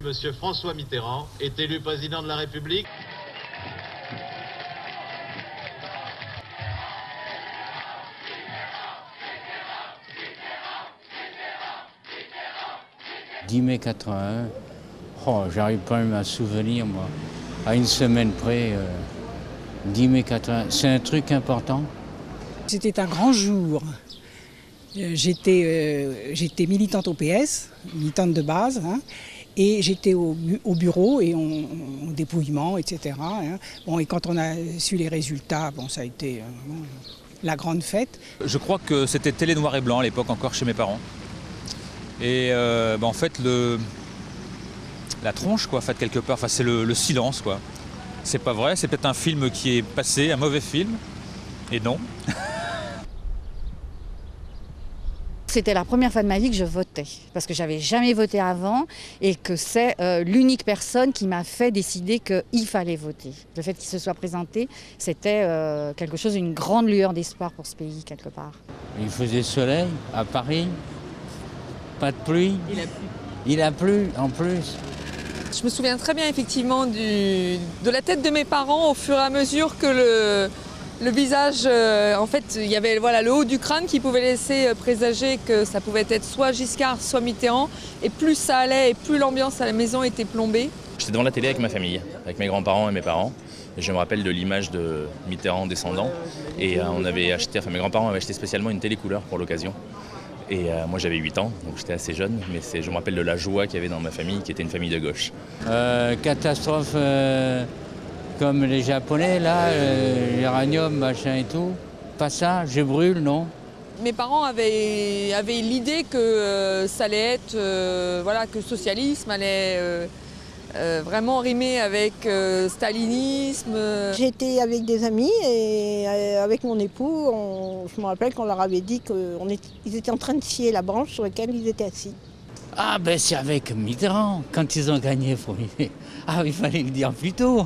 M. François Mitterrand est élu président de la République. « 10 mai 81, oh, j'arrive pas même à me souvenir, moi. À une semaine près, 10 mai 81, c'est un truc important. C'était un grand jour. J'étais militante au PS, militante de base, hein, et j'étais au bureau et au dépouillement, etc. Hein. Bon, et quand on a su les résultats, bon, ça a été la grande fête. Je crois que c'était télé noir et blanc à l'époque encore chez mes parents. Et en fait, la tronche, quoi, en fait, quelque part, c'est le silence, quoi. C'est pas vrai, c'est peut-être un film qui est passé, un mauvais film, et non. C'était la première fois de ma vie que je votais, parce que j'avais jamais voté avant et que c'est l'unique personne qui m'a fait décider qu'il fallait voter. Le fait qu'il se soit présenté, c'était quelque chose, une grande lueur d'espoir pour ce pays, quelque part. Il faisait soleil à Paris, pas de pluie. Il a plu. Il a plu en plus. Je me souviens très bien effectivement de la tête de mes parents au fur et à mesure que le visage, en fait, il y avait le haut du crâne qui pouvait laisser présager que ça pouvait être soit Giscard, soit Mitterrand. Et plus ça allait et plus l'ambiance à la maison était plombée. J'étais devant la télé avec ma famille, avec mes grands-parents et mes parents. Et je me rappelle de l'image de Mitterrand descendant. Et mes grands-parents avaient acheté spécialement une télé couleur pour l'occasion. Et moi j'avais 8 ans, donc j'étais assez jeune, mais je me rappelle de la joie qu'il y avait dans ma famille, qui était une famille de gauche. Catastrophe comme les Japonais, là, l'uranium, machin et tout. Pas ça, je brûle, non? Mes parents avaient l'idée que ça allait être, que le socialisme allait vraiment rimer avec stalinisme. J'étais avec des amis et avec mon époux, je me rappelle qu'on leur avait dit qu'ils étaient en train de scier la branche sur laquelle ils étaient assis. Ah ben c'est avec Mitterrand, quand ils ont gagné. Ah, il fallait le dire plus tôt.